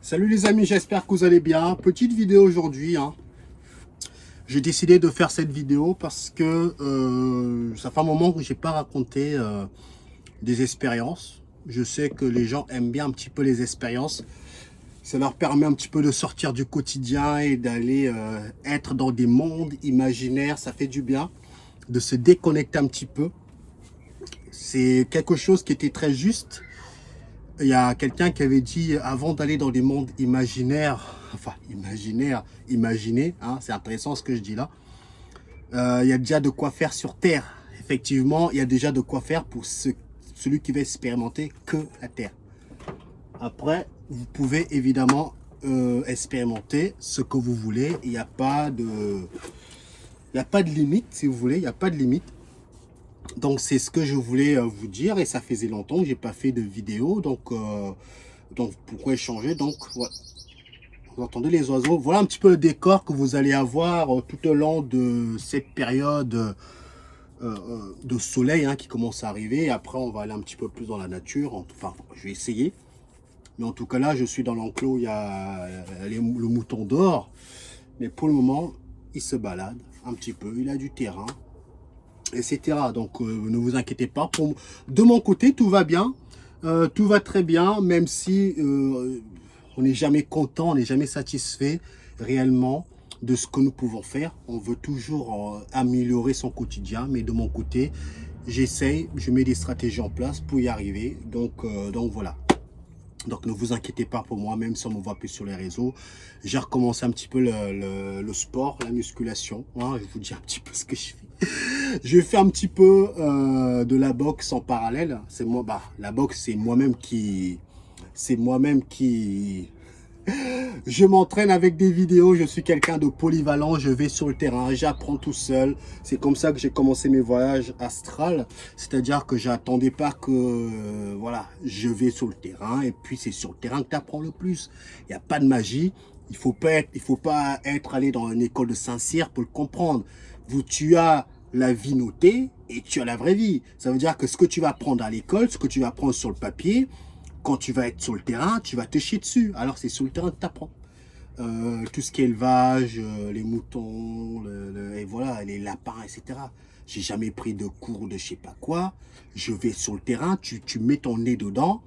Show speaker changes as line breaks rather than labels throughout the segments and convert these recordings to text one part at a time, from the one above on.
Salut les amis, j'espère que vous allez bien. Petite vidéo aujourd'hui. J'ai décidé de faire cette vidéo parce que ça fait un moment que j'ai pas raconté des expériences. Je sais que les gens aiment bien un petit peu les expériences. Ça leur permet un petit peu de sortir du quotidien et d'aller être dans des mondes imaginaires. Ça fait du bien de se déconnecter un petit peu. C'est quelque chose qui était très juste. Il y a quelqu'un qui avait dit, avant d'aller dans des mondes imaginaires, enfin imaginaires, imaginez, hein, c'est intéressant ce que je dis là, il y a déjà de quoi faire sur Terre. Effectivement, il y a déjà de quoi faire pour celui qui va expérimenter que la Terre. Après, vous pouvez évidemment expérimenter ce que vous voulez. Il n'y a pas de limite, si vous voulez, il n'y a pas de limite. Donc c'est ce que je voulais vous dire, et ça faisait longtemps que j'ai pas fait de vidéo, donc pourquoi échanger. Donc voilà, vous entendez les oiseaux. Voilà un petit peu le décor que vous allez avoir tout au long de cette période de soleil qui commence à arriver. Et après on va aller un petit peu plus dans la nature, enfin je vais essayer, mais en tout cas là je suis dans l'enclos, il y a le mouton dehors, mais pour le moment il se balade un petit peu, il a du terrain, etc. Donc ne vous inquiétez pas, de mon côté tout va bien, tout va très bien, même si on n'est jamais content, on n'est jamais satisfait réellement de ce que nous pouvons faire. On veut toujours améliorer son quotidien, mais de mon côté j'essaye, je mets des stratégies en place pour y arriver. Donc voilà. Donc ne vous inquiétez pas pour moi, même si on me voit plus sur les réseaux. J'ai recommencé un petit peu le sport, la musculation. Je vous dis un petit peu ce que je fais. Je fais un petit peu de la boxe en parallèle. C'est moi, la boxe, c'est moi-même qui, je m'entraîne avec des vidéos. Je suis quelqu'un de polyvalent. Je vais sur le terrain, j'apprends tout seul. C'est comme ça que j'ai commencé mes voyages astrales. C'est-à-dire que j'attendais pas que, voilà, je vais sur le terrain et puis c'est sur le terrain que tu apprends le plus. Il n'y a pas de magie. Il faut pas être allé dans une école de Saint-Cyr pour le comprendre. Tu as la vie notée et tu as la vraie vie. Ça veut dire que ce que tu vas apprendre à l'école, ce que tu vas apprendre sur le papier, quand tu vas être sur le terrain, tu vas te chier dessus. Alors c'est sur le terrain que tu apprends. Tout ce qui est élevage, les moutons, et voilà, les lapins, etc. J'ai jamais pris de cours de je sais pas quoi. Je vais sur le terrain, tu mets ton nez dedans,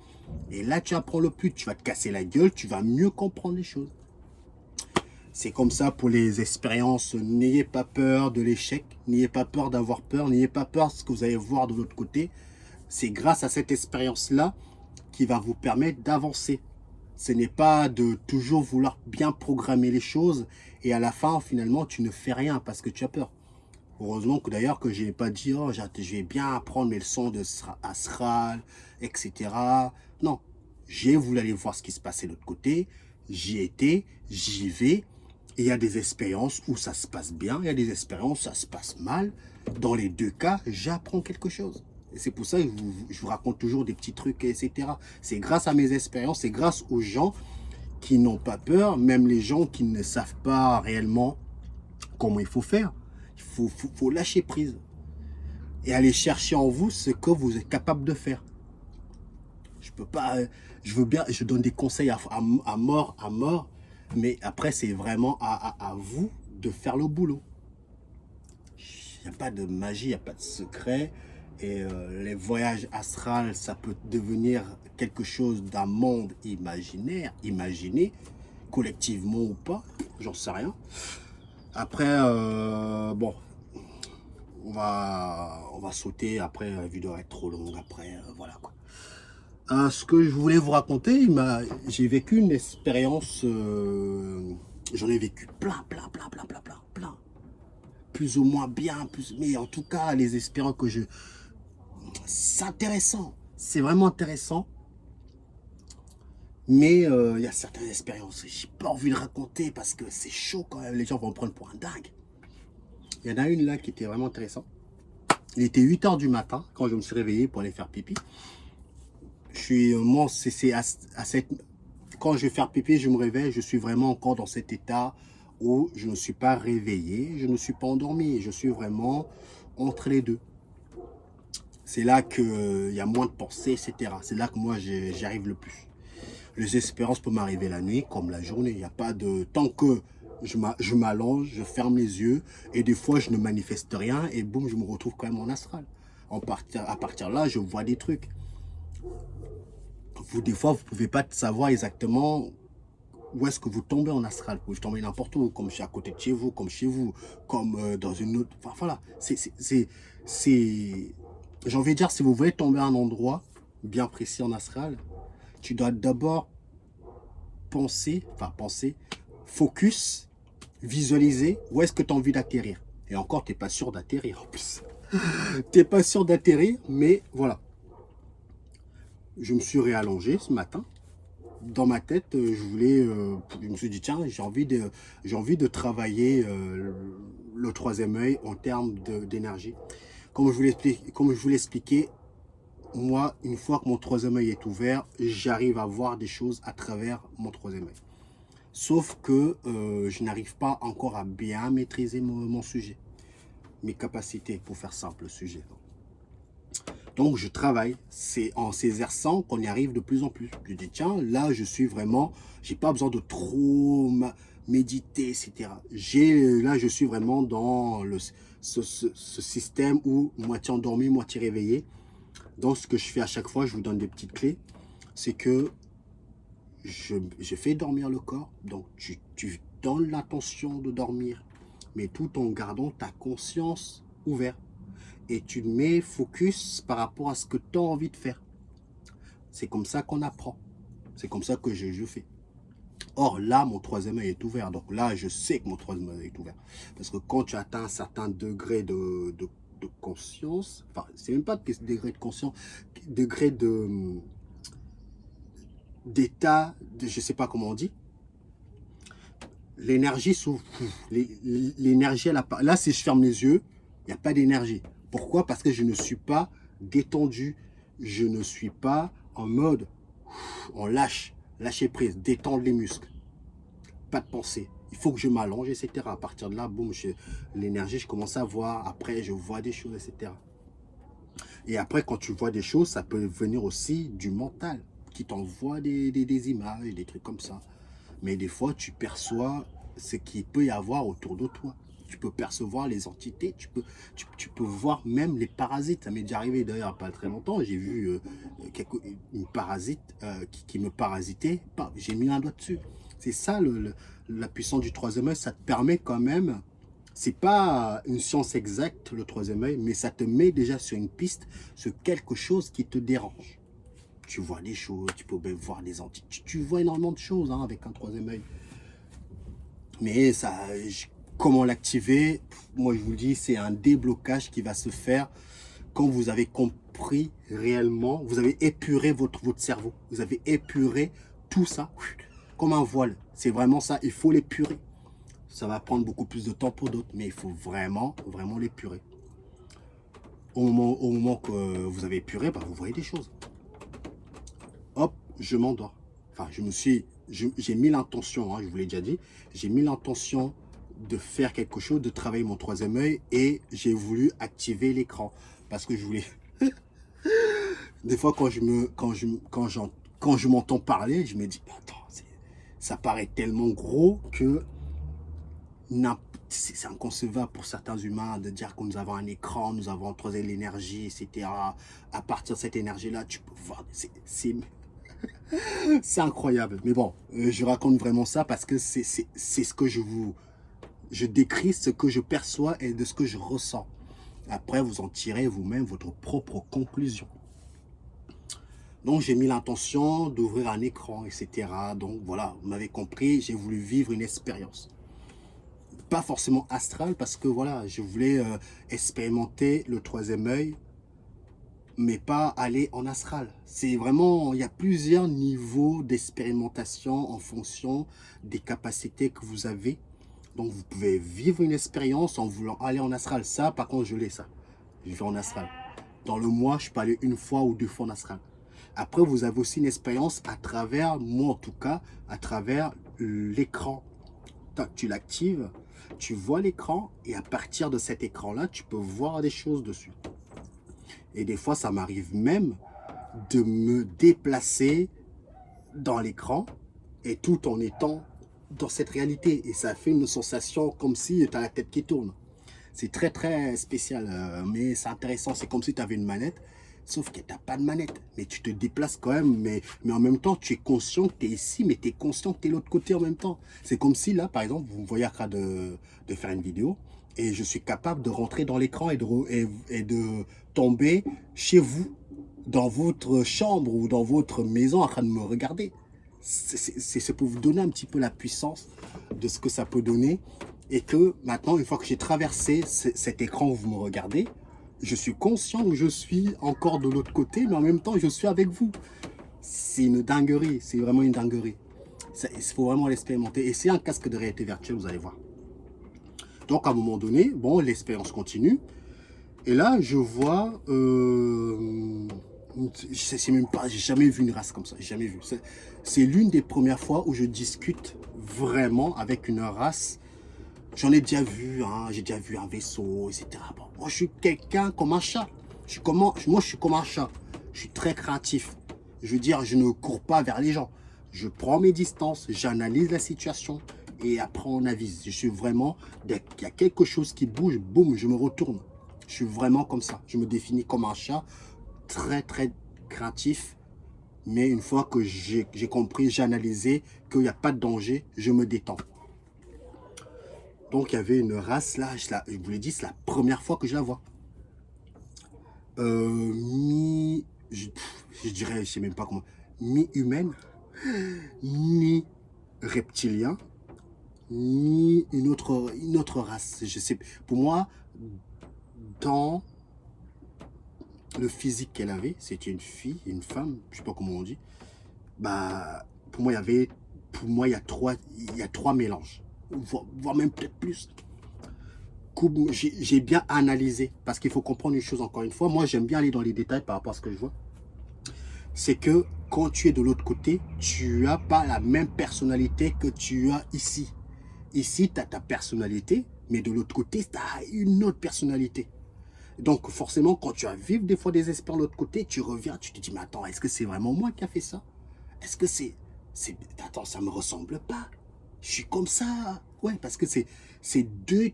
et là tu apprends le plus. Tu vas te casser la gueule, tu vas mieux comprendre les choses. C'est comme ça pour les expériences. N'ayez pas peur de l'échec, n'ayez pas peur d'avoir peur, n'ayez pas peur de ce que vous allez voir de l'autre côté. C'est grâce à cette expérience-là qui va vous permettre d'avancer. Ce n'est pas de toujours vouloir bien programmer les choses et à la fin, finalement, tu ne fais rien parce que tu as peur. Heureusement que d'ailleurs que je n'ai pas dit, oh, je vais bien apprendre mes leçons de astral, etc. Non, j'ai voulu aller voir ce qui se passait de l'autre côté. J'y étais, j'y vais. Et il y a des expériences où ça se passe bien, il y a des expériences où ça se passe mal. Dans les deux cas, j'apprends quelque chose. Et c'est pour ça que je vous raconte toujours des petits trucs, etc. C'est grâce à mes expériences, c'est grâce aux gens qui n'ont pas peur, même les gens qui ne savent pas réellement comment il faut faire. Il faut lâcher prise et aller chercher en vous ce que vous êtes capable de faire. Je peux pas, je veux bien, je donne des conseils à mort, mais après c'est vraiment à vous de faire le boulot. Il n'y a pas de magie, il n'y a pas de secret. Et les voyages astrales, ça peut devenir quelque chose d'un monde imaginaire, imaginé, collectivement ou pas, j'en sais rien. Après, bon, on va sauter, après la vidéo va être trop longue, après, voilà quoi. Ce que je voulais vous raconter, j'ai vécu une expérience, j'en ai vécu plein. Plus ou moins bien, mais en tout cas, les expériences que c'est intéressant, c'est vraiment intéressant. Mais il y a certaines expériences, j'ai pas envie de raconter parce que c'est chaud quand même, les gens vont me prendre pour un dingue. Il y en a une là qui était vraiment intéressante. Il était 8 h du matin quand je me suis réveillé pour aller faire pipi. Moi, quand je vais faire pipi, je me réveille, je suis vraiment encore dans cet état où je ne suis pas réveillé, je ne suis pas endormi, je suis vraiment entre les deux. C'est là qu'il y a moins de pensées, etc. C'est là que moi, j'y arrive le plus. Les expériences peuvent m'arriver la nuit comme la journée. Il n'y a pas de... Tant que je m'allonge, je ferme les yeux et des fois je ne manifeste rien et boum, je me retrouve quand même en astral. À partir de là, je vois des trucs. Des fois, vous ne pouvez pas savoir exactement où est-ce que vous tombez en astral. Vous tombez n'importe où, comme à côté de chez vous, comme dans une autre... Enfin, voilà, j'ai envie de dire, si vous voulez tomber à un endroit bien précis en astral, tu dois d'abord penser, focus, visualiser où est-ce que tu as envie d'atterrir. Et encore, tu n'es pas sûr d'atterrir en plus. Tu n'es pas sûr d'atterrir, mais voilà. Je me suis réallongé ce matin. Dans ma tête, je me suis dit, tiens, j'ai envie de travailler le troisième œil en termes d'énergie. Comme je vous l'expliquais, moi, une fois que mon troisième œil est ouvert, j'arrive à voir des choses à travers mon troisième œil. Sauf que je n'arrive pas encore à bien maîtriser mon sujet, mes capacités, pour faire simple, le sujet. Donc, je travaille. C'est en s'exerçant qu'on y arrive de plus en plus. Je dis, tiens, là, je suis vraiment... J'ai pas besoin de trop méditer, etc. Là, je suis vraiment dans ce système où moitié endormi, moitié réveillé. Donc, ce que je fais à chaque fois, je vous donne des petites clés. C'est que je fais dormir le corps. Donc, tu donnes l'intention de dormir, mais tout en gardant ta conscience ouverte. Et tu mets focus par rapport à ce que tu as envie de faire. C'est comme ça qu'on apprend. C'est comme ça que je fais. Or, là, mon troisième œil est ouvert. Donc là, je sais que mon troisième œil est ouvert. Parce que quand tu atteins un certain degré de conscience, enfin, c'est même pas degré de conscience, degré d'état, je sais pas comment on dit, l'énergie s'ouvre. L'énergie, là, si je ferme les yeux, il n'y a pas d'énergie. Pourquoi? Parce que je ne suis pas détendu. Je ne suis pas en mode, on lâcher prise, détendre les muscles. Pas de pensée. Il faut que je m'allonge, etc. À partir de là, boum, l'énergie, je commence à voir. Après, je vois des choses, etc. Et après, quand tu vois des choses, ça peut venir aussi du mental, qui t'envoie des images, des trucs comme ça. Mais des fois, tu perçois ce qu'il peut y avoir autour de toi. Tu peux percevoir les entités, tu peux voir même les parasites. Ça m'est déjà arrivé d'ailleurs pas très longtemps. J'ai vu une parasite qui me parasitait. J'ai mis un doigt dessus. C'est ça la puissance du troisième œil. Ça te permet quand même, c'est pas une science exacte le troisième œil, mais ça te met déjà sur une piste, sur quelque chose qui te dérange. Tu vois des choses, tu peux même voir des entités. Tu vois énormément de choses hein, avec un troisième œil. Mais ça, comment l'activer? Moi, je vous le dis, c'est un déblocage qui va se faire quand vous avez compris réellement, vous avez épuré votre cerveau. Vous avez épuré tout ça comme un voile. C'est vraiment ça, il faut l'épurer. Ça va prendre beaucoup plus de temps pour d'autres, mais il faut vraiment l'épurer. Au moment que vous avez épuré, bah, vous voyez des choses. Hop, je m'endors. Enfin, j'ai mis l'intention, hein, je vous l'ai déjà dit, j'ai mis l'intention de faire quelque chose, de travailler mon troisième œil et j'ai voulu activer l'écran parce que je voulais... Des fois, quand je m'entends parler, je me dis, attends, ça paraît tellement gros que c'est inconcevable pour certains humains de dire que nous avons un écran, nous avons troisième l'énergie, etc. À partir de cette énergie-là, tu peux voir... C'est incroyable. Mais bon, je raconte vraiment ça parce que c'est ce que je décris, ce que je perçois et de ce que je ressens. Après, vous en tirez vous-même votre propre conclusion. Donc, j'ai mis l'intention d'ouvrir un écran, etc. Donc, voilà, vous m'avez compris, j'ai voulu vivre une expérience. Pas forcément astrale parce que, voilà, je voulais expérimenter le troisième œil, mais pas aller en astral. C'est vraiment, il y a plusieurs niveaux d'expérimentation en fonction des capacités que vous avez. Donc, vous pouvez vivre une expérience en voulant aller en astral. Ça, par contre, je l'ai, ça. Je vais en astral. Dans le mois, je peux aller une fois ou deux fois en astral. Après, vous avez aussi une expérience à travers, moi en tout cas, à travers l'écran. Tu l'actives, tu vois l'écran et à partir de cet écran-là, tu peux voir des choses dessus. Et des fois, ça m'arrive même de me déplacer dans l'écran et tout en étant dans cette réalité. Et ça fait une sensation comme si tu as la tête qui tourne. C'est très très spécial, mais c'est intéressant. C'est comme si tu avais une manette, sauf que tu n'as pas de manette. Mais tu te déplaces quand même, mais en même temps, tu es conscient que tu es ici, mais tu es conscient que tu es de l'autre côté en même temps. C'est comme si là, par exemple, vous me voyez en train de faire une vidéo, et je suis capable de rentrer dans l'écran et de tomber chez vous, dans votre chambre ou dans votre maison en train de me regarder. C'est pour vous donner un petit peu la puissance de ce que ça peut donner. Et que maintenant, une fois que j'ai traversé cet écran où vous me regardez, je suis conscient que je suis encore de l'autre côté, mais en même temps, je suis avec vous. C'est une dinguerie, c'est vraiment une dinguerie. Il faut vraiment l'expérimenter. Et c'est un casque de réalité virtuelle, vous allez voir. Donc, à un moment donné, bon, l'expérience continue. Et là, je vois... c'est même pas, j'ai jamais vu une race comme ça, j'ai jamais vu. C'est l'une des premières fois où je discute vraiment avec une race. J'en ai déjà vu, hein, j'ai déjà vu un vaisseau, etc. Bon, moi, je suis quelqu'un comme un chat. Moi, je suis comme un chat. Je suis très créatif. Je veux dire, je ne cours pas vers les gens. Je prends mes distances, j'analyse la situation et après on avise. Je suis vraiment, dès qu'il y a quelque chose qui bouge, boum, je me retourne. Je suis vraiment comme ça. Je me définis comme un chat, très, très créatif. Mais une fois que j'ai compris, j'ai analysé qu'il n'y a pas de danger, je me détends. Donc, il y avait une race là, je vous l'ai dit, c'est la première fois que je la vois. Je dirais, je sais même pas comment, mi-humaine, ni reptilien, ni une autre race. Je sais, pour moi, dans le physique qu'elle avait, c'était une fille, une femme, je sais pas comment on dit. Bah, pour moi, il y a trois mélanges. Voire même peut-être plus. J'ai bien analysé, parce qu'il faut comprendre une chose encore une fois. Moi, j'aime bien aller dans les détails par rapport à ce que je vois. C'est que quand tu es de l'autre côté, tu n'as pas la même personnalité que tu as ici. Ici, tu as ta personnalité, mais de l'autre côté, tu as une autre personnalité. Donc, forcément, quand tu as vécu des fois des expériences de l'autre côté, tu reviens, tu te dis, mais attends, est-ce que c'est vraiment moi qui a fait ça? Est-ce que attends, ça me ressemble pas. Je suis comme ça. Ouais, parce que c'est deux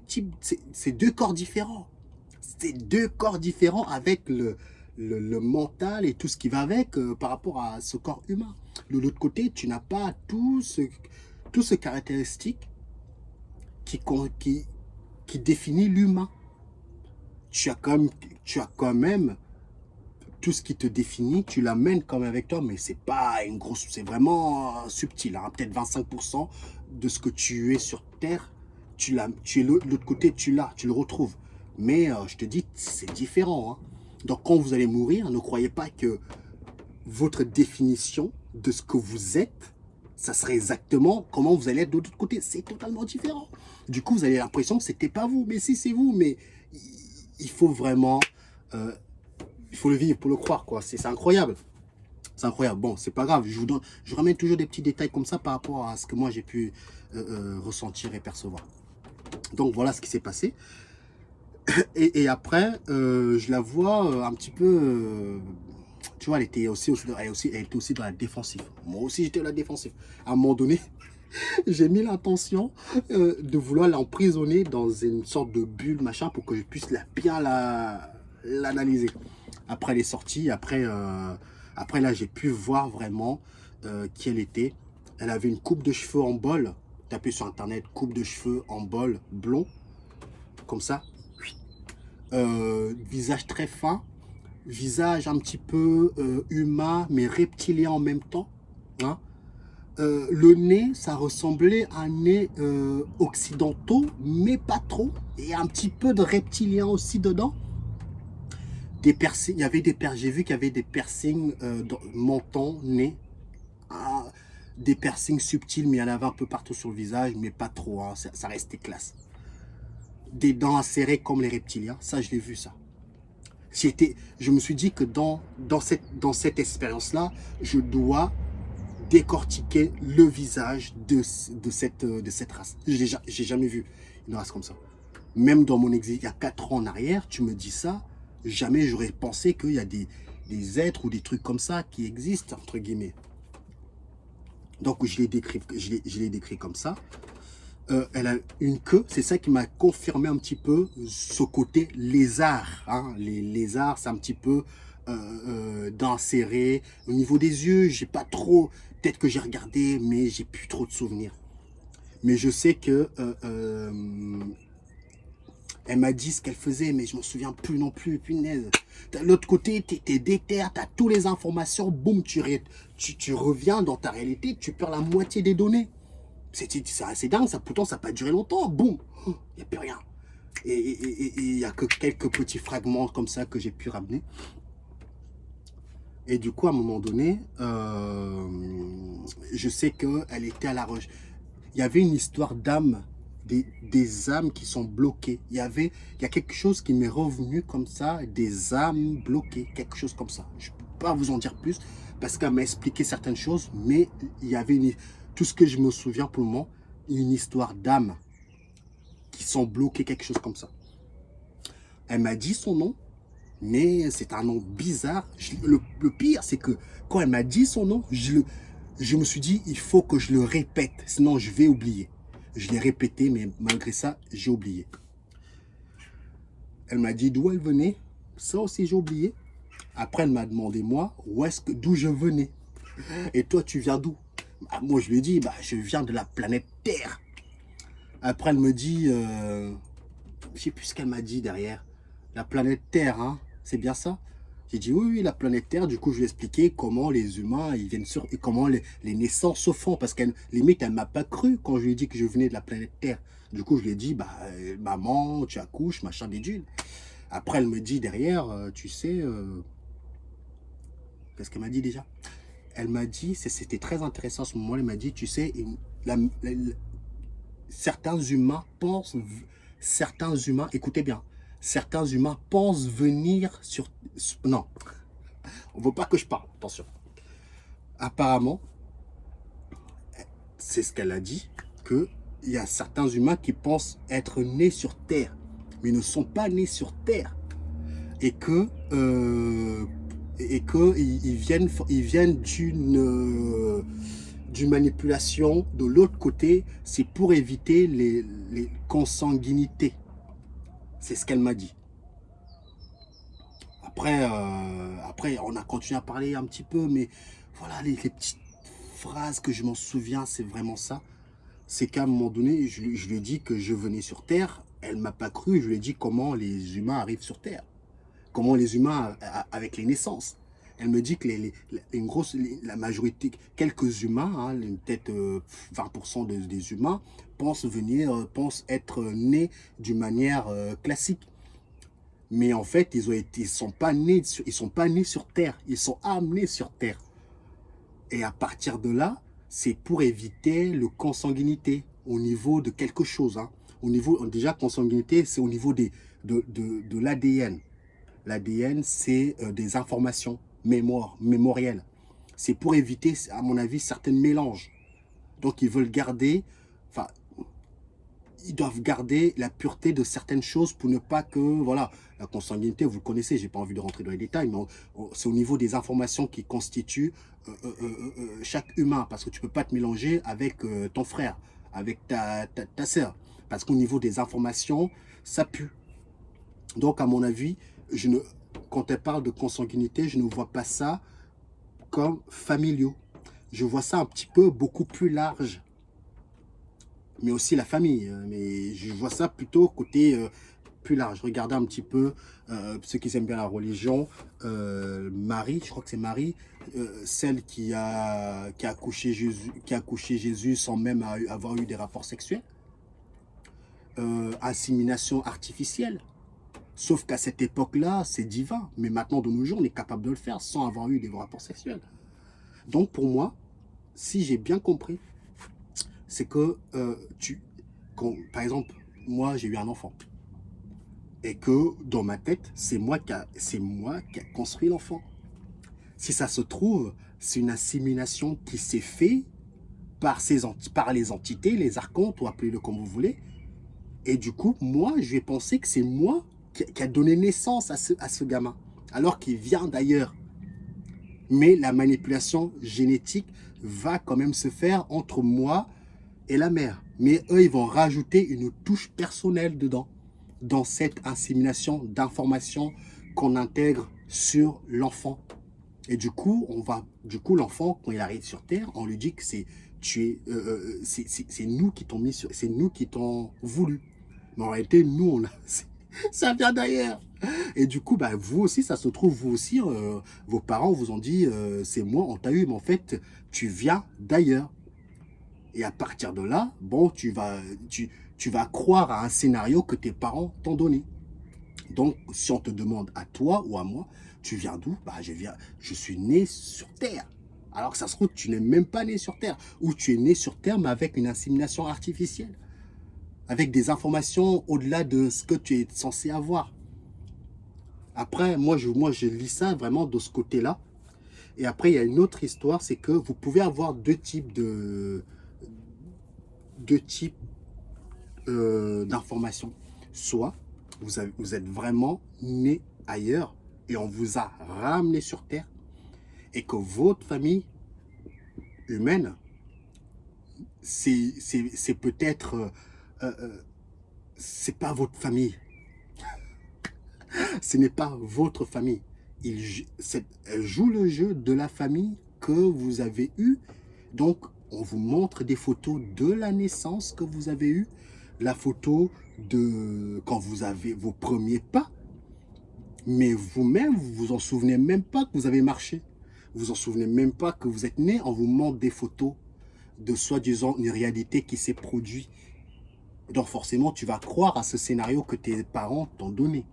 corps différents. C'est deux corps différents avec le mental et tout ce qui va avec par rapport à ce corps humain. De l'autre côté, tu n'as pas tout ce caractéristique qui définit l'humain. Tu as quand même tout ce qui te définit, tu l'amènes quand même avec toi, mais c'est pas une grosse, c'est vraiment subtil, hein, peut-être 25% de ce que tu es sur Terre, tu es de l'autre côté, tu le retrouves. Mais je te dis, c'est différent. Hein. Donc quand vous allez mourir, ne croyez pas que votre définition de ce que vous êtes, ça serait exactement comment vous allez être de l'autre côté. C'est totalement différent. Du coup, vous avez l'impression que c'était pas vous, mais si c'est vous, mais il faut vraiment... il faut le vivre pour le croire, quoi. C'est incroyable. C'est incroyable. Bon, c'est pas grave. Je ramène toujours des petits détails comme ça par rapport à ce que moi j'ai pu ressentir et percevoir. Donc voilà ce qui s'est passé. Et après, je la vois un petit peu... tu vois, elle était aussi dans la défensive. Moi aussi, j'étais dans la défensive. À un moment donné, j'ai mis l'intention de vouloir l'emprisonner dans une sorte de bulle, machin, pour que je puisse bien l'analyser. Après, elle est sortie. Après là, j'ai pu voir vraiment qui elle était. Elle avait une coupe de cheveux en bol. Tapez sur Internet, coupe de cheveux en bol, blond. Comme ça. Visage très fin. Visage un petit peu humain, mais reptilien en même temps. Hein. Le nez, ça ressemblait à un nez occidentaux, mais pas trop. Et un petit peu de reptilien aussi dedans. Des piercings, j'ai vu qu'il y avait des piercings dans menton, nez, des piercings subtils, mais il y en avait un peu partout sur le visage, mais pas trop, hein, ça restait classe. Des dents acérées comme les reptiliens, ça je l'ai vu ça. Je me suis dit que dans cette expérience-là, je dois décortiquer le visage de cette race. J'ai jamais vu une race comme ça. Même dans mon exil, il y a 4 ans en arrière, tu me dis ça, jamais j'aurais pensé qu'il y a des êtres ou des trucs comme ça qui existent, entre guillemets. Donc, je l'ai décrit comme ça. Elle a une queue, c'est ça qui m'a confirmé un petit peu ce côté lézard. Hein. Les lézards, c'est un petit peu dents serrées. Au niveau des yeux, j'ai pas trop, peut-être que j'ai regardé, mais j'ai plus trop de souvenirs. Mais je sais que elle m'a dit ce qu'elle faisait, mais je m'en souviens plus non plus, punaise. De l'autre côté, tu es déter, tu as toutes les informations, boum, tu reviens dans ta réalité, tu perds la moitié des données. C'est assez dingue, ça. Pourtant, ça n'a pas duré longtemps. Boum, il n'y a plus rien. Et il n'y a que quelques petits fragments comme ça que j'ai pu ramener. Et du coup, à un moment donné, je sais qu'elle était à la recherche. Il y avait une histoire d'âme, des âmes qui sont bloquées. Il y a quelque chose qui m'est revenu comme ça, des âmes bloquées, quelque chose comme ça. Je ne peux pas vous en dire plus parce qu'elle m'a expliqué certaines choses, mais il y avait tout ce que je me souviens pour le moment, une histoire d'âmes qui sont bloquées, quelque chose comme ça. Elle m'a dit son nom, mais c'est un nom bizarre. Le pire, c'est que quand elle m'a dit son nom, je me suis dit, il faut que je le répète, sinon je vais oublier. Je l'ai répété, mais malgré ça, j'ai oublié. Elle m'a dit d'où elle venait, ça aussi j'ai oublié. Après, elle m'a demandé, moi, d'où je venais. Et toi, tu viens d'où? Bah, moi, je lui ai dit, bah, je viens de la planète Terre. Après, elle me dit, je ne sais plus ce qu'elle m'a dit derrière. La planète Terre, hein, c'est bien ça? J'ai dit oui, oui, la planète Terre. Du coup, je lui ai expliqué comment les humains, ils viennent et comment les naissances se font. Parce qu'elle, limite, elle ne m'a pas cru quand je lui ai dit que je venais de la planète Terre. Du coup, je lui ai dit, bah, maman, tu accouches, machin bidule. Après, elle me dit derrière, tu sais, qu'est-ce qu'elle m'a dit déjà? Elle m'a dit, c'était très intéressant à ce moment, elle m'a dit, tu sais, certains humains, écoutez bien, certains humains pensent venir non, on ne veut pas que je parle, attention. Apparemment, c'est ce qu'elle a dit, qu'il y a certains humains qui pensent être nés sur Terre, mais ne sont pas nés sur Terre. Et que ils viennent d'une manipulation de l'autre côté, c'est pour éviter les consanguinités. C'est ce qu'elle m'a dit. Après, on a continué à parler un petit peu, mais voilà, les petites phrases que je m'en souviens, c'est vraiment ça. C'est qu'à un moment donné, je lui ai dit que je venais sur Terre, elle ne m'a pas cru, je lui ai dit comment les humains arrivent sur Terre. Comment les humains, avec les naissances. Elle me dit que la majorité, quelques humains, hein, peut-être 20% des humains, pensent être nés d'une manière classique. Mais en fait, ils sont pas nés sur Terre, ils sont amenés sur Terre. Et à partir de là, c'est pour éviter le consanguinité au niveau de quelque chose. Hein. Déjà, consanguinité, c'est au niveau de l'ADN. L'ADN, c'est des informations mémorielles. C'est pour éviter, à mon avis, certains mélanges. Donc, ils veulent garder, enfin, ils doivent garder la pureté de certaines choses pour ne pas que, voilà, la consanguinité, vous le connaissez, j'ai pas envie de rentrer dans les détails, mais c'est au niveau des informations qui constituent chaque humain, parce que tu peux pas te mélanger avec ton frère, avec ta sœur, parce qu'au niveau des informations, ça pue. Donc, à mon avis, quand elle parle de consanguinité, je ne vois pas ça comme familiaux. Je vois ça un petit peu beaucoup plus large. Mais aussi la famille. Mais je vois ça plutôt côté plus large. Regardez un petit peu ceux qui aiment bien la religion. Marie, je crois que c'est Marie, celle qui a accouché Jésus sans même avoir eu des rapports sexuels. Insémination artificielle. Sauf qu'à cette époque-là, c'est divin. Mais maintenant, de nos jours, on est capable de le faire sans avoir eu des rapports sexuels. Donc, pour moi, si j'ai bien compris, c'est que, par exemple, moi, j'ai eu un enfant. Et que, dans ma tête, c'est moi qui a construit l'enfant. Si ça se trouve, c'est une assimilation qui s'est faite par les entités, les archontes, ou appelez-le comme vous voulez. Et du coup, moi, je vais penser que c'est moi qui a donné naissance à ce gamin, alors qu'il vient d'ailleurs. Mais la manipulation génétique va quand même se faire entre moi et la mère. Mais eux, ils vont rajouter une touche personnelle dedans, dans cette insémination d'informations qu'on intègre sur l'enfant. Et du coup, l'enfant, quand il arrive sur Terre, on lui dit que c'est nous qui t'ont mis sur, c'est nous qui t'ont voulu. Mais en réalité, nous, ça vient d'ailleurs. Et du coup, bah, vous aussi, ça se trouve, vous aussi, vos parents vous ont dit, c'est moi, on t'a eu, mais en fait, tu viens d'ailleurs. Et à partir de là, bon, tu vas croire à un scénario que tes parents t'ont donné. Donc, si on te demande à toi ou à moi, tu viens d'où? Bah, je suis né sur Terre. Alors que ça se trouve, tu n'es même pas né sur Terre. Ou tu es né sur Terre, mais avec une insémination artificielle. Avec des informations au-delà de ce que tu es censé avoir. Après, moi, je lis ça vraiment de ce côté-là. Et après, il y a une autre histoire, c'est que vous pouvez avoir deux types d'informations. Soit vous êtes vraiment né ailleurs et on vous a ramené sur Terre et que votre famille humaine, c'est peut-être, c'est pas votre famille. Ce n'est pas votre famille. Elle joue le jeu de la famille que vous avez eue. Donc, on vous montre des photos de la naissance que vous avez eue, la photo de quand vous avez vos premiers pas. Mais vous-même, vous vous en souvenez même pas que vous avez marché. Vous vous en souvenez même pas que vous êtes né. On vous montre des photos de soi-disant une réalité qui s'est produite. Donc forcément, tu vas croire à ce scénario que tes parents t'ont donné.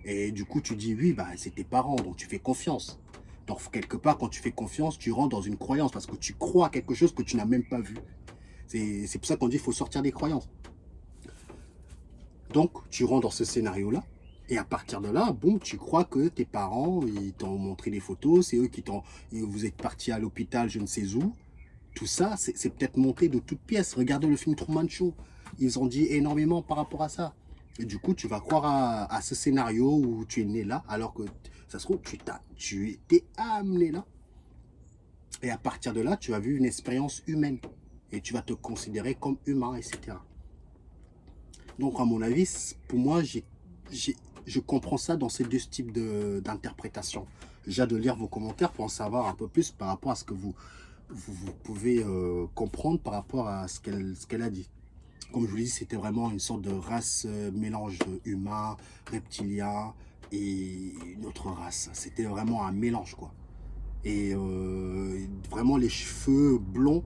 Et du coup, tu dis, oui, bah, c'est tes parents, donc tu fais confiance. Donc, quelque part, quand tu fais confiance, tu rentres dans une croyance parce que tu crois à quelque chose que tu n'as même pas vu. C'est pour ça qu'on dit qu'il faut sortir des croyances. Donc, tu rentres dans ce scénario-là. Et à partir de là, bon, tu crois que tes parents, ils t'ont montré des photos, c'est eux qui t'ont... Vous êtes parti à l'hôpital, je ne sais où. Tout ça, c'est peut-être monté de toutes pièces. Regardez le film Truman Show. Ils ont dit énormément par rapport à ça. Et du coup, tu vas croire à ce scénario où tu es né là, alors que ça se trouve, tu étais amené là. Et à partir de là, tu as vu une expérience humaine. Et tu vas te considérer comme humain, etc. Donc, à mon avis, pour moi, je comprends ça dans ces deux types d'interprétation. J'ai hâte de lire vos commentaires pour en savoir un peu plus par rapport à ce que vous pouvez comprendre par rapport à ce qu'elle a dit. Comme je vous l'ai dit, c'était vraiment une sorte de race mélange humain, reptilien et une autre race. C'était vraiment un mélange, quoi. Et vraiment les cheveux blonds,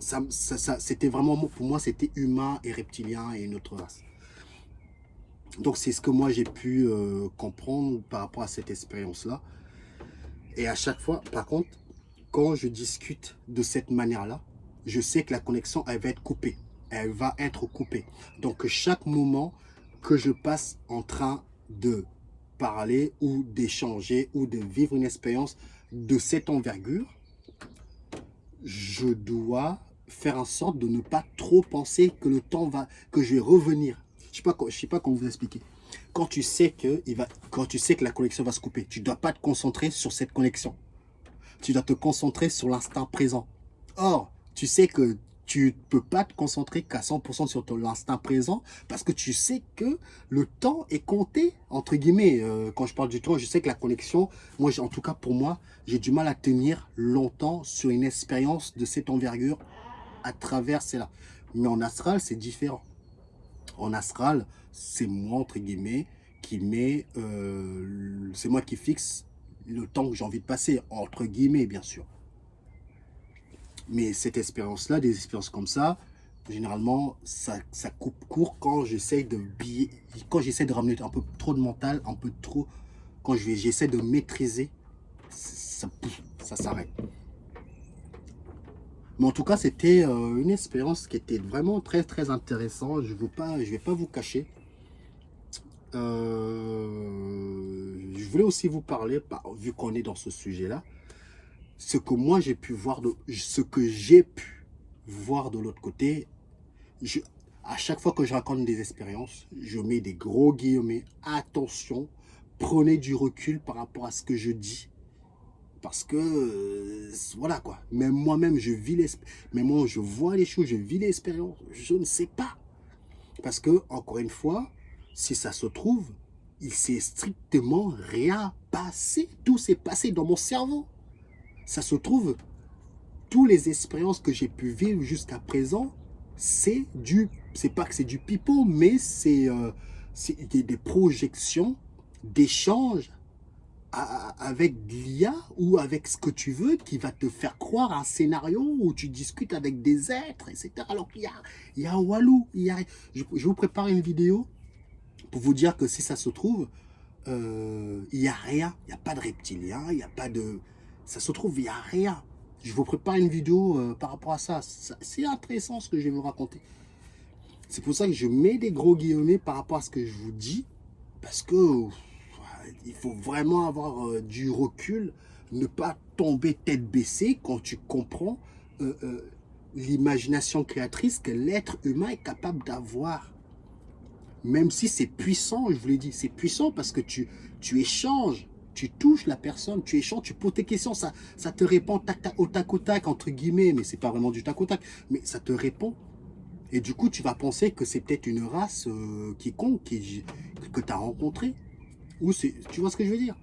c'était vraiment, pour moi, c'était humain et reptilien et une autre race. Donc c'est ce que moi j'ai pu comprendre par rapport à cette expérience-là. Et à chaque fois, par contre, quand je discute de cette manière-là, je sais que la connexion, elle va être coupée. Elle va être coupée. Donc, chaque moment que je passe en train de parler ou d'échanger ou de vivre une expérience de cette envergure, je dois faire en sorte de ne pas trop penser que le temps va, que je vais revenir. Je ne sais pas comment vous expliquer. Quand tu sais que la connexion va se couper, tu ne dois pas te concentrer sur cette connexion. Tu dois te concentrer sur l'instant présent. Or, tu sais que tu ne peux pas te concentrer qu'à 100% sur l'instant présent parce que tu sais que le temps est compté, entre guillemets. Quand je parle du temps, je sais que la connexion, moi, en tout cas pour moi, j'ai du mal à tenir longtemps sur une expérience de cette envergure à travers celle-là. Mais en astral, c'est différent. En astral, c'est moi, entre guillemets, c'est moi qui fixe le temps que j'ai envie de passer, entre guillemets, bien sûr. Mais cette expérience-là, des expériences comme ça, généralement, ça coupe court quand j'essaie de ramener un peu trop de mental, un peu trop, quand j'essaie de maîtriser, ça s'arrête. Mais en tout cas, c'était une expérience qui était vraiment très, très intéressante. Je vais pas vous cacher. Je voulais aussi vous parler, vu qu'on est dans ce sujet-là, ce que moi j'ai pu voir, ce que j'ai pu voir de l'autre côté. À chaque fois que je raconte des expériences, je mets des gros guillemets. Attention, prenez du recul par rapport à ce que je dis. Parce que, voilà quoi. Même moi-même, même moi, je vois les choses, je vis l'expérience. Je ne sais pas. Parce que, encore une fois, si ça se trouve, il s'est strictement rien passé. Tout s'est passé dans mon cerveau. Ça se trouve, toutes les expériences que j'ai pu vivre jusqu'à présent, c'est pas que c'est du pipeau, mais c'est des projections d'échanges avec l'IA ou avec ce que tu veux qui va te faire croire un scénario où tu discutes avec des êtres, etc. Alors qu'il y a un Walou. Je vous prépare une vidéo pour vous dire que si ça se trouve, il n'y a rien. Il n'y a pas de reptilien, il n'y a pas de... Ça se trouve, il n'y a rien. Je vous prépare une vidéo par rapport à ça. C'est intéressant ce que je vais vous raconter. C'est pour ça que je mets des gros guillemets par rapport à ce que je vous dis. Parce que il faut vraiment avoir du recul, ne pas tomber tête baissée quand tu comprends l'imagination créatrice que l'être humain est capable d'avoir. Même si c'est puissant, je vous l'ai dit, c'est puissant parce que tu échanges, tu touches la personne, tu échanges, tu poses tes questions, ça te répond au tac au tac, entre guillemets, mais c'est pas vraiment du tac au tac, mais ça te répond. Et du coup, tu vas penser que c'est peut-être une race quiconque que tu as rencontrée. Tu vois ce que je veux dire?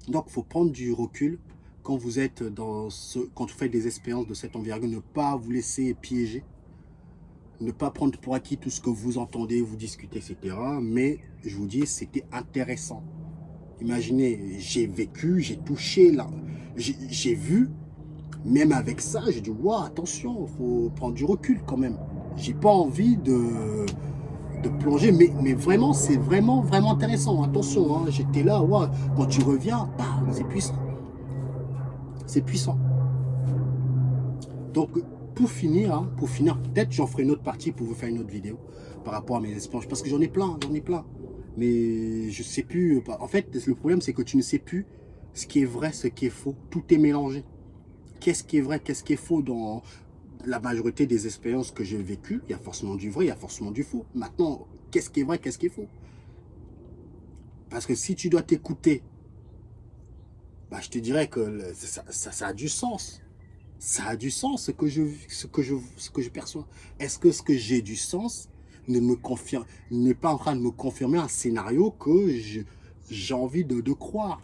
Donc, il faut prendre du recul quand vous êtes quand vous faites des expériences de cette envergure, ne pas vous laisser piéger, ne pas prendre pour acquis tout ce que vous entendez, vous discutez, etc. Mais je vous dis, c'était intéressant. Imaginez, j'ai vécu, j'ai touché, là, j'ai vu, même avec ça, j'ai dit, waouh, attention, il faut prendre du recul quand même. J'ai pas envie de plonger, mais vraiment, c'est vraiment intéressant. Attention, hein, j'étais là, ouais, quand tu reviens, c'est puissant. C'est puissant. Donc, pour finir, peut-être j'en ferai une autre partie pour vous faire une autre vidéo par rapport à mes expériences, parce que j'en ai plein. Mais je sais plus. En fait, le problème, c'est que tu ne sais plus ce qui est vrai, ce qui est faux. Tout est mélangé. Qu'est-ce qui est vrai, qu'est-ce qui est faux dans la majorité des expériences que j'ai vécues? Il y a forcément du vrai, il y a forcément du faux. Maintenant, qu'est-ce qui est vrai, qu'est-ce qui est faux? Parce que si tu dois t'écouter, je te dirais que ça a du sens. Ça a du sens ce que je perçois. Est-ce que ce que j'ai du sens n'est pas en train de me confirmer un scénario que j'ai envie de croire?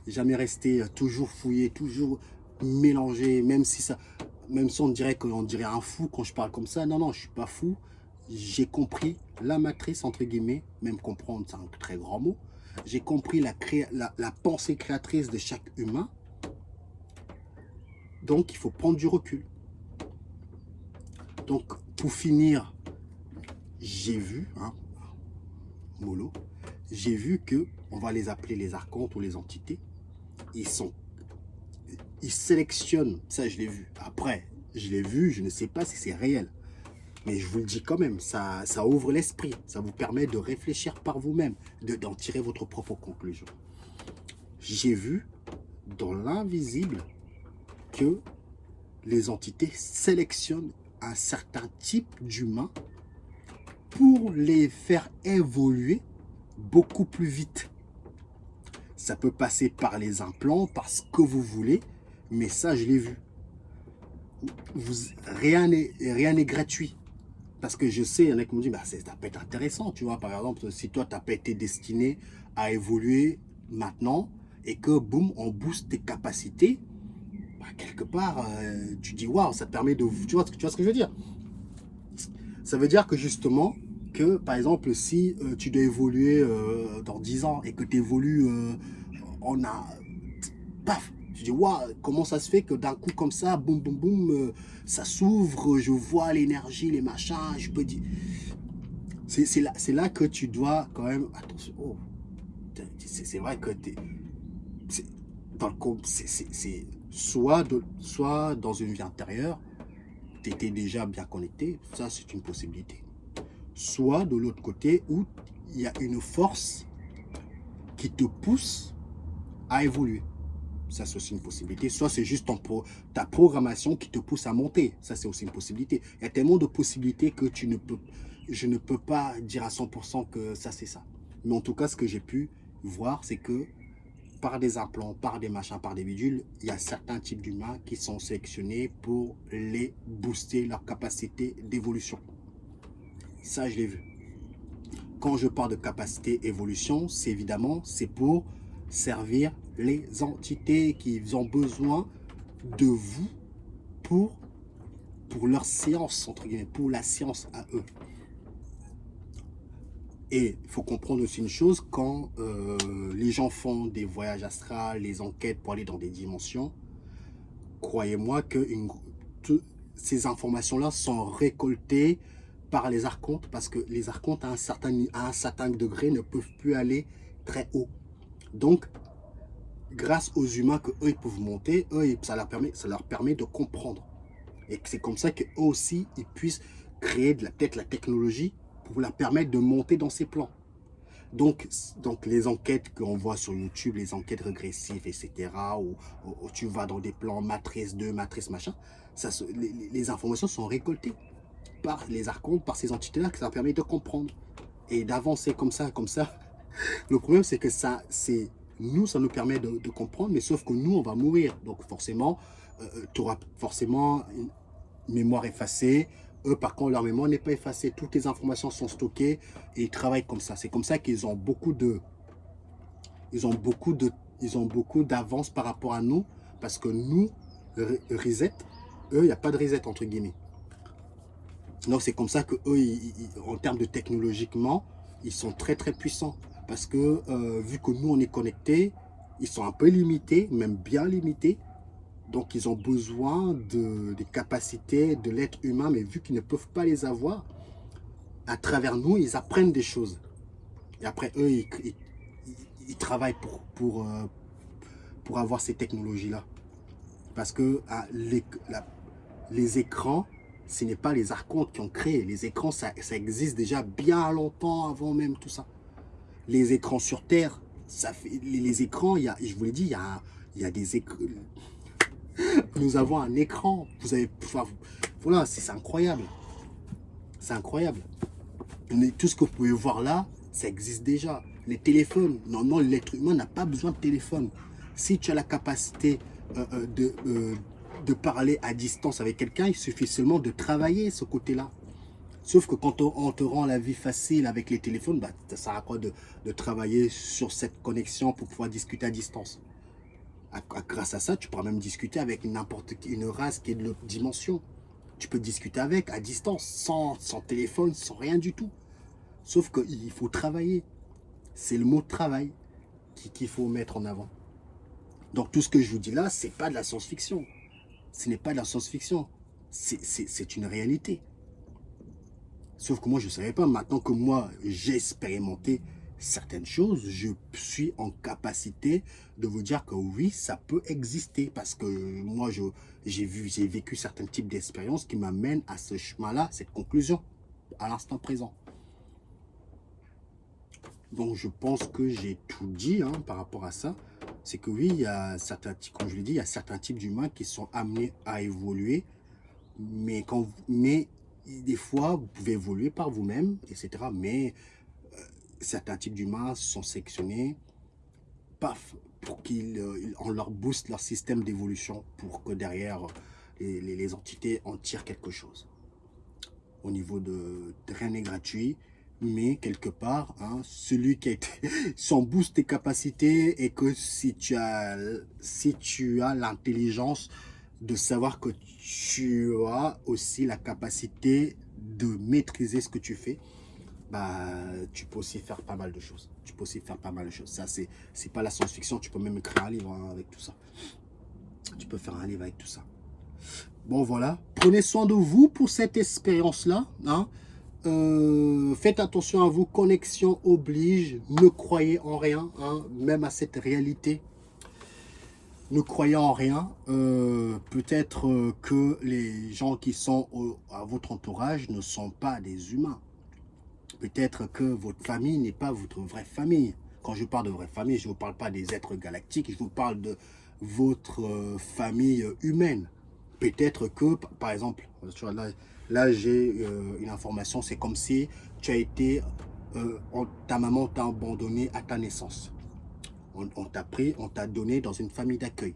Jamais rester toujours fouillé, toujours mélangé, même si on dirait qu'on dirait un fou quand je parle comme ça. Non, non, je suis pas fou. J'ai compris la matrice, entre guillemets, même comprendre, c'est un très grand mot. J'ai compris la pensée créatrice de chaque humain. Donc, il faut prendre du recul. Donc, pour finir, j'ai vu, mollo, j'ai vu que, on va les appeler les archontes ou les entités, ils sélectionnent, ça je l'ai vu. Après, je l'ai vu, je ne sais pas si c'est réel. Mais je vous le dis quand même, ça ouvre l'esprit. Ça vous permet de réfléchir par vous-même, d'en tirer votre propre conclusion. J'ai vu dans l'invisible que les entités sélectionnent un certain type d'humains pour les faire évoluer beaucoup plus vite. Ça peut passer par les implants, par ce que vous voulez, mais ça, je l'ai vu. Rien n'est gratuit. Parce que je sais, il y en a qui me disent, ça peut être intéressant, tu vois. Par exemple, si toi, tu n'as pas été destiné à évoluer maintenant et que, boum, on booste tes capacités, quelque part, tu dis, waouh, ça te permet de... Tu vois ce que je veux dire? Ça veut dire que justement, que par exemple, si tu dois évoluer dans 10 ans et que tu évolues, paf, tu dis, waouh, comment ça se fait que d'un coup comme ça, boum, boum, boum, ça s'ouvre, je vois l'énergie, les machins, je peux dire... C'est là que tu dois quand même... Attention, oh, c'est vrai que c'est soit dans une vie antérieure, tu étais déjà bien connecté, ça c'est une possibilité. Soit de l'autre côté où il y a une force qui te pousse à évoluer. Ça c'est aussi une possibilité. Soit c'est juste ta programmation qui te pousse à monter. Ça c'est aussi une possibilité. Il y a tellement de possibilités que je ne peux pas dire à 100% que ça c'est ça. Mais en tout cas, ce que j'ai pu voir, c'est que par des implants, par des machins, par des bidules, il y a certains types d'humains qui sont sélectionnés pour les booster leur capacité d'évolution. Ça, je l'ai vu. Quand je parle de capacité évolution, c'est évidemment, c'est pour servir les entités qui ont besoin de vous pour leur séance, entre guillemets, pour la séance à eux. Et il faut comprendre aussi une chose, quand les gens font des voyages astrales, les enquêtes pour aller dans des dimensions, croyez-moi que ces informations-là sont récoltées par les archontes, parce que les archontes, à un certain degré, ne peuvent plus aller très haut. Donc, grâce aux humains qu'eux, ils peuvent monter, eux, ça leur permet de comprendre. Et c'est comme ça qu'eux aussi, ils puissent créer peut-être la technologie pour leur permettre de monter dans ces plans. Donc les enquêtes qu'on voit sur YouTube, les enquêtes régressives, etc., où tu vas dans des plans matrice 2, matrice machin, les informations sont récoltées par les archontes, par ces entités-là, que ça permet de comprendre et d'avancer comme ça, comme ça. Le problème, c'est que ça nous permet de comprendre, mais sauf que nous, on va mourir. Donc forcément, tu auras forcément une mémoire effacée. Eux, par contre, leur mémoire n'est pas effacée. Toutes les informations sont stockées et ils travaillent comme ça. C'est comme ça qu'ils ont beaucoup d'avance par rapport à nous, parce que nous, reset, eux, il n'y a pas de reset entre guillemets. Donc c'est comme ça que eux, en termes de technologiquement, ils sont très très puissants. Parce que vu que nous on est connectés, ils sont un peu limités, même bien limités. Donc ils ont besoin des capacités de l'être humain, mais vu qu'ils ne peuvent pas les avoir, à travers nous, ils apprennent des choses. Et après eux, ils travaillent pour avoir ces technologies-là. Parce que les écrans, ce n'est pas les archontes qui ont créé. Les écrans, ça existe déjà bien longtemps avant même tout ça. Les écrans sur Terre, ça fait, les écrans, je vous l'ai dit, il y a des écrans. Nous avons un écran. Vous avez, voilà, c'est incroyable. C'est incroyable. Tout ce que vous pouvez voir là, ça existe déjà. Les téléphones, non, l'être humain n'a pas besoin de téléphone. Si tu as la capacité de parler à distance avec quelqu'un, il suffit seulement de travailler ce côté-là. Sauf que quand on te rend la vie facile avec les téléphones, bah, ça sert à quoi de travailler sur cette connexion pour pouvoir discuter à distance. Grâce à ça, tu pourras même discuter avec n'importe une race qui est de l'autre dimension. Tu peux discuter avec à distance, sans téléphone, sans rien du tout. Sauf qu'il faut travailler. C'est le mot travail qu'il faut mettre en avant. Donc tout ce que je vous dis là, c'est pas de la science-fiction. Ce n'est pas de la science-fiction. C'est une réalité. Sauf que moi, je ne savais pas. Maintenant que moi, j'ai expérimenté certaines choses, je suis en capacité de vous dire que oui, ça peut exister. Parce que moi, j'ai vécu certains types d'expériences qui m'amènent à ce chemin-là, cette conclusion, à l'instant présent. Donc, je pense que j'ai tout dit par rapport à ça. C'est que oui, il y a certains, comme je l'ai dit, il y a certains types d'humains qui sont amenés à évoluer. Mais des fois, vous pouvez évoluer par vous-même, etc. Mais certains types d'humains sont sélectionnés pour qu'on leur booste leur système d'évolution pour que derrière, les entités en tirent quelque chose. Au niveau de rien n'est gratuit, mais quelque part, celui qui a été sans boost tes capacités, et que si tu as l'intelligence de savoir que tu as aussi la capacité de maîtriser ce que tu fais, bah, tu peux aussi faire pas mal de choses. Ça, c'est pas la science-fiction. Tu peux même écrire un livre avec tout ça. Tu peux faire un livre avec tout ça. Bon, voilà. Prenez soin de vous pour cette expérience-là. Faites attention à vous. Connexion oblige. Ne croyez en rien, même à cette réalité. Ne croyez en rien. Peut-être que les gens qui sont à votre entourage ne sont pas des humains. Peut-être que votre famille n'est pas votre vraie famille. Quand je parle de vraie famille, je ne vous parle pas des êtres galactiques, je vous parle de votre famille humaine. Peut-être que, par exemple, là j'ai une information, c'est comme si tu as été, ta maman t'a abandonné à ta naissance. On t'a pris, on t'a donné dans une famille d'accueil.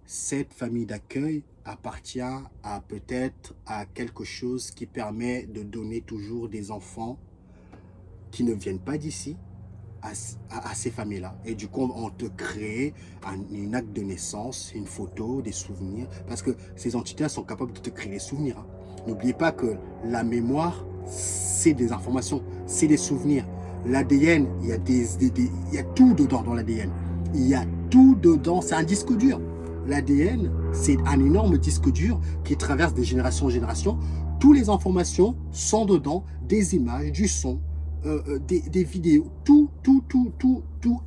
Cette famille d'accueil appartient à peut-être à quelque chose qui permet de donner toujours des enfants qui ne viennent pas d'ici à ces familles-là. Et du coup, on te crée une acte de naissance, une photo, des souvenirs. Parce que ces entités sont capables de te créer des souvenirs. Hein. N'oubliez pas que la mémoire, c'est des informations, c'est des souvenirs. L'ADN, il y a tout dedans dans l'ADN. Il y a tout dedans, c'est un disque dur. L'ADN, c'est un énorme disque dur qui traverse de génération en génération. Toutes les informations sont dedans, des images, du son, des vidéos, tout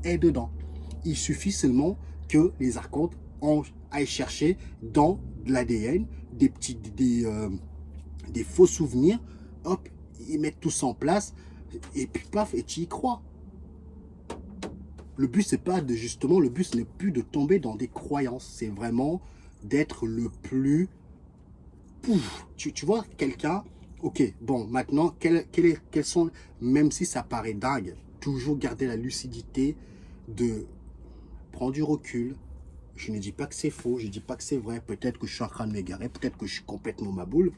est dedans. Il suffit seulement que les archontes aillent chercher dans l'ADN des faux souvenirs, hop, ils mettent tout ça en place, et puis paf, et tu y crois. Le but, c'est pas de justement, le but, ce n'est plus de tomber dans des croyances, c'est vraiment d'être le plus... Pouf, tu vois, quelqu'un... Ok, bon, maintenant, quels sont, même si ça paraît dingue, toujours garder la lucidité de prendre du recul. Je ne dis pas que c'est faux, je ne dis pas que c'est vrai. Peut-être que je suis en train de m'égarer, peut-être que je suis complètement maboule.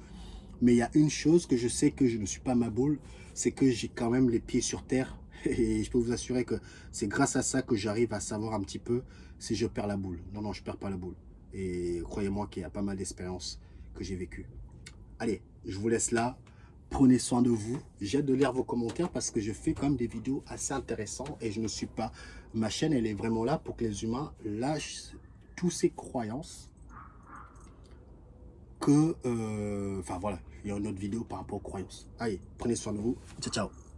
Mais il y a une chose que je sais que je ne suis pas maboule, c'est que j'ai quand même les pieds sur terre. Et je peux vous assurer que c'est grâce à ça que j'arrive à savoir un petit peu si je perds la boule. Non, non, je ne perds pas la boule. Et croyez-moi qu'il y a pas mal d'expériences que j'ai vécues. Allez, je vous laisse là. Prenez soin de vous. J'ai hâte de lire vos commentaires parce que je fais quand même des vidéos assez intéressantes et je ne suis pas... Ma chaîne, elle est vraiment là pour que les humains lâchent toutes ces croyances que... Enfin voilà, il y a une autre vidéo par rapport aux croyances. Allez, prenez soin de vous. Ciao, ciao.